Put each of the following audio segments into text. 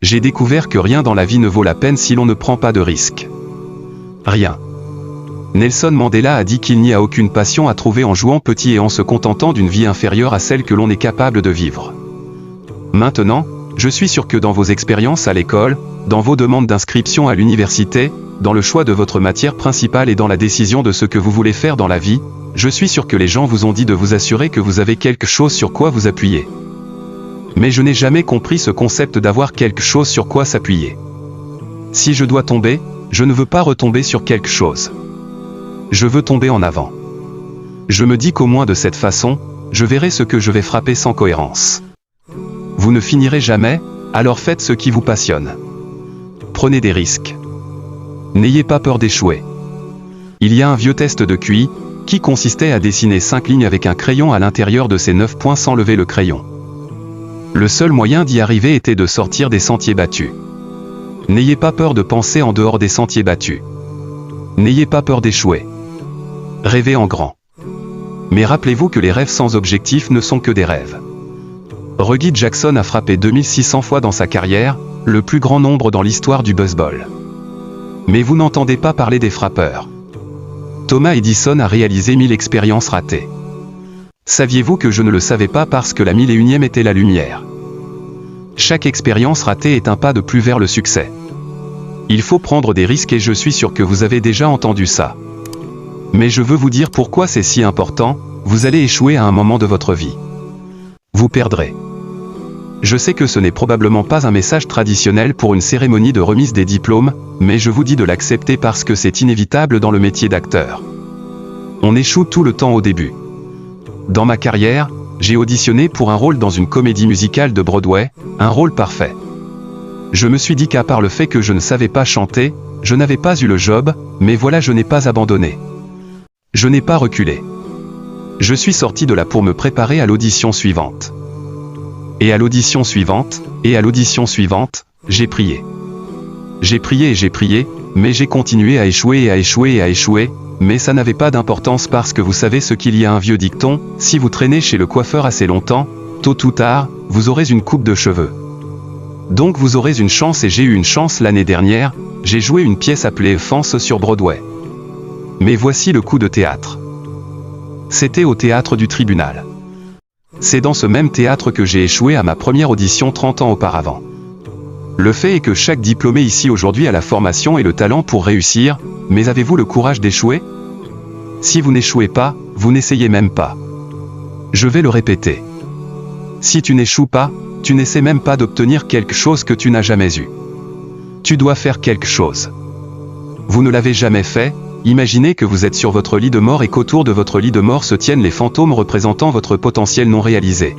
J'ai découvert que rien dans la vie ne vaut la peine si l'on ne prend pas de risques. Rien. Nelson Mandela a dit qu'il n'y a aucune passion à trouver en jouant petit et en se contentant d'une vie inférieure à celle que l'on est capable de vivre. Maintenant, je suis sûr que dans vos expériences à l'école, dans vos demandes d'inscription à l'université, dans le choix de votre matière principale et dans la décision de ce que vous voulez faire dans la vie, je suis sûr que les gens vous ont dit de vous assurer que vous avez quelque chose sur quoi vous appuyer. Mais je n'ai jamais compris ce concept d'avoir quelque chose sur quoi s'appuyer. Si je dois tomber, je ne veux pas retomber sur quelque chose. Je veux tomber en avant. Je me dis qu'au moins de cette façon, je verrai ce que je vais frapper sans cohérence. Vous ne finirez jamais, alors faites ce qui vous passionne. Prenez des risques. N'ayez pas peur d'échouer. Il y a un vieux test de QI, qui consistait à dessiner 5 lignes avec un crayon à l'intérieur de ces 9 points sans lever le crayon. Le seul moyen d'y arriver était de sortir des sentiers battus. N'ayez pas peur de penser en dehors des sentiers battus. N'ayez pas peur d'échouer. Rêvez en grand. Mais rappelez-vous que les rêves sans objectif ne sont que des rêves. Reggie Jackson a frappé 2600 fois dans sa carrière, le plus grand nombre dans l'histoire du baseball. Mais vous n'entendez pas parler des frappeurs. Thomas Edison a réalisé 1000 expériences ratées. Saviez-vous que je ne le savais pas parce que la 1001e était la lumière? Chaque expérience ratée est un pas de plus vers le succès. Il faut prendre des risques et je suis sûr que vous avez déjà entendu ça. Mais je veux vous dire pourquoi c'est si important, vous allez échouer à un moment de votre vie. Vous perdrez. Je sais que ce n'est probablement pas un message traditionnel pour une cérémonie de remise des diplômes, mais je vous dis de l'accepter parce que c'est inévitable dans le métier d'acteur. On échoue tout le temps au début. Dans ma carrière, j'ai auditionné pour un rôle dans une comédie musicale de Broadway, un rôle parfait. Je me suis dit qu'à part le fait que je ne savais pas chanter, je n'avais pas eu le job, mais voilà, je n'ai pas abandonné. Je n'ai pas reculé. Je suis sorti de là pour me préparer à l'audition suivante. Et à l'audition suivante, et à l'audition suivante, j'ai prié. J'ai prié et j'ai prié, mais j'ai continué à échouer et à échouer et à échouer, mais ça n'avait pas d'importance parce que vous savez ce qu'il y a un vieux dicton, si vous traînez chez le coiffeur assez longtemps, tôt ou tard, vous aurez une coupe de cheveux. Donc vous aurez une chance et j'ai eu une chance l'année dernière, j'ai joué une pièce appelée Offense sur Broadway. Mais voici le coup de théâtre. C'était au théâtre du tribunal. C'est dans ce même théâtre que j'ai échoué à ma première audition 30 ans auparavant. Le fait est que chaque diplômé ici aujourd'hui a la formation et le talent pour réussir, mais avez-vous le courage d'échouer? Si vous n'échouez pas, vous n'essayez même pas. Je vais le répéter. Si tu n'échoues pas, tu n'essaies même pas d'obtenir quelque chose que tu n'as jamais eu. Tu dois faire quelque chose. Vous ne l'avez jamais fait. Imaginez que vous êtes sur votre lit de mort et qu'autour de votre lit de mort se tiennent les fantômes représentant votre potentiel non réalisé.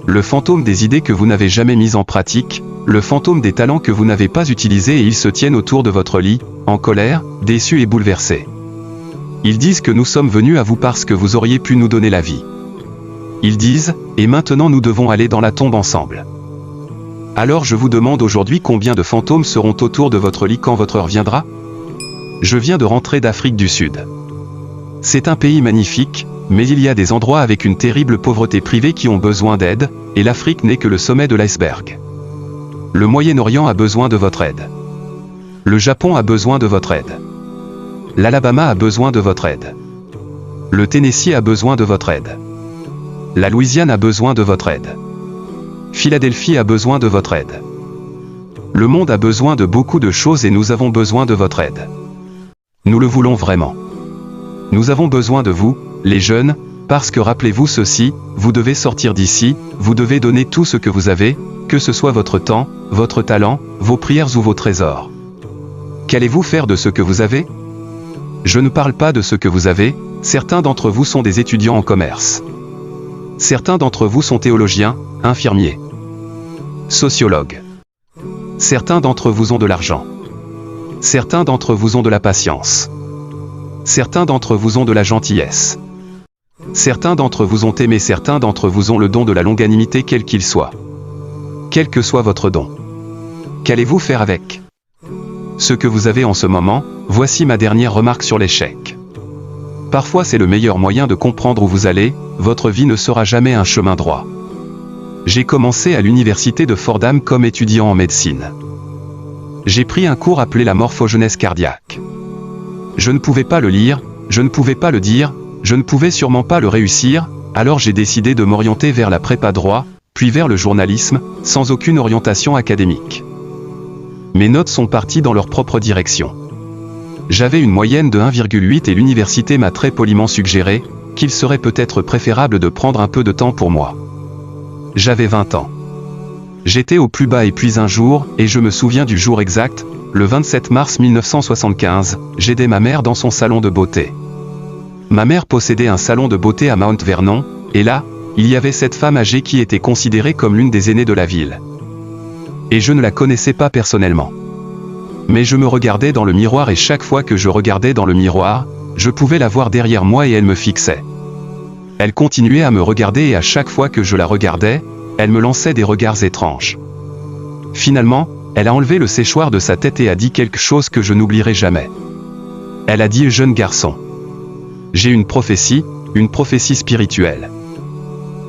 Le fantôme des idées que vous n'avez jamais mises en pratique, le fantôme des talents que vous n'avez pas utilisés et ils se tiennent autour de votre lit, en colère, déçus et bouleversés. Ils disent que nous sommes venus à vous parce que vous auriez pu nous donner la vie. Ils disent, et maintenant nous devons aller dans la tombe ensemble. Alors je vous demande aujourd'hui combien de fantômes seront autour de votre lit quand votre heure viendra? Je viens de rentrer d'Afrique du Sud. C'est un pays magnifique, mais il y a des endroits avec une terrible pauvreté privée qui ont besoin d'aide, et l'Afrique n'est que le sommet de l'iceberg. Le Moyen-Orient a besoin de votre aide. Le Japon a besoin de votre aide. L'Alabama a besoin de votre aide. Le Tennessee a besoin de votre aide. La Louisiane a besoin de votre aide. Philadelphie a besoin de votre aide. Le monde a besoin de beaucoup de choses et nous avons besoin de votre aide. Nous le voulons vraiment. Nous avons besoin de vous, les jeunes, parce que rappelez-vous ceci, vous devez sortir d'ici, vous devez donner tout ce que vous avez, que ce soit votre temps, votre talent, vos prières ou vos trésors. Qu'allez-vous faire de ce que vous avez? Je ne parle pas de ce que vous avez, certains d'entre vous sont des étudiants en commerce. Certains d'entre vous sont théologiens, infirmiers, sociologues. Certains d'entre vous ont de l'argent. Certains d'entre vous ont de la patience. Certains d'entre vous ont de la gentillesse. Certains d'entre vous ont aimé, certains d'entre vous ont le don de la longanimité quel qu'il soit. Quel que soit votre don. Qu'allez-vous faire avec ce que vous avez en ce moment? Voici ma dernière remarque sur l'échec. Parfois c'est le meilleur moyen de comprendre où vous allez, votre vie ne sera jamais un chemin droit. J'ai commencé à l'université de Fordham comme étudiant en médecine. J'ai pris un cours appelé la morphogenèse cardiaque. Je ne pouvais pas le lire, je ne pouvais pas le dire, je ne pouvais sûrement pas le réussir, alors j'ai décidé de m'orienter vers la prépa droit, puis vers le journalisme, sans aucune orientation académique. Mes notes sont parties dans leur propre direction. J'avais une moyenne de 1,8 et l'université m'a très poliment suggéré qu'il serait peut-être préférable de prendre un peu de temps pour moi. J'avais 20 ans. J'étais au plus bas et puis un jour, et je me souviens du jour exact, le 27 mars 1975, j'aidais ma mère dans son salon de beauté. Ma mère possédait un salon de beauté à Mount Vernon, et là, il y avait cette femme âgée qui était considérée comme l'une des aînées de la ville. Et je ne la connaissais pas personnellement. Mais je me regardais dans le miroir et chaque fois que je regardais dans le miroir, je pouvais la voir derrière moi et elle me fixait. Elle continuait à me regarder et à chaque fois que je la regardais, elle me lançait des regards étranges. Finalement, elle a enlevé le séchoir de sa tête et a dit quelque chose que je n'oublierai jamais. Elle a dit « Jeune garçon. J'ai une prophétie spirituelle.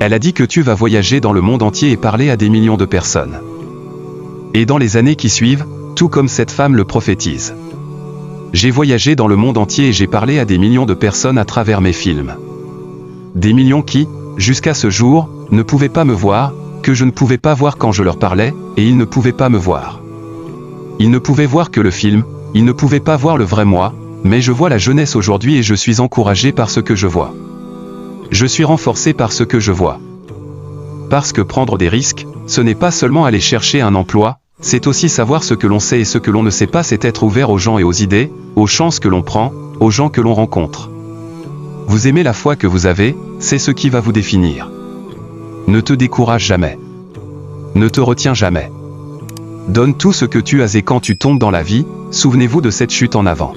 Elle a dit que tu vas voyager dans le monde entier et parler à des millions de personnes. Et dans les années qui suivent, tout comme cette femme le prophétise. J'ai voyagé dans le monde entier et j'ai parlé à des millions de personnes à travers mes films. Des millions qui, jusqu'à ce jour, ne pouvaient pas me voir, que je ne pouvais pas voir quand je leur parlais, et ils ne pouvaient pas me voir. Ils ne pouvaient voir que le film, ils ne pouvaient pas voir le vrai moi, mais je vois la jeunesse aujourd'hui et je suis encouragé par ce que je vois. Je suis renforcé par ce que je vois. Parce que prendre des risques, ce n'est pas seulement aller chercher un emploi, c'est aussi savoir ce que l'on sait et ce que l'on ne sait pas, c'est être ouvert aux gens et aux idées, aux chances que l'on prend, aux gens que l'on rencontre. Vous aimez la foi que vous avez, c'est ce qui va vous définir. Ne te décourage jamais. Ne te retiens jamais. Donne tout ce que tu as et quand tu tombes dans la vie, souvenez-vous de cette chute en avant.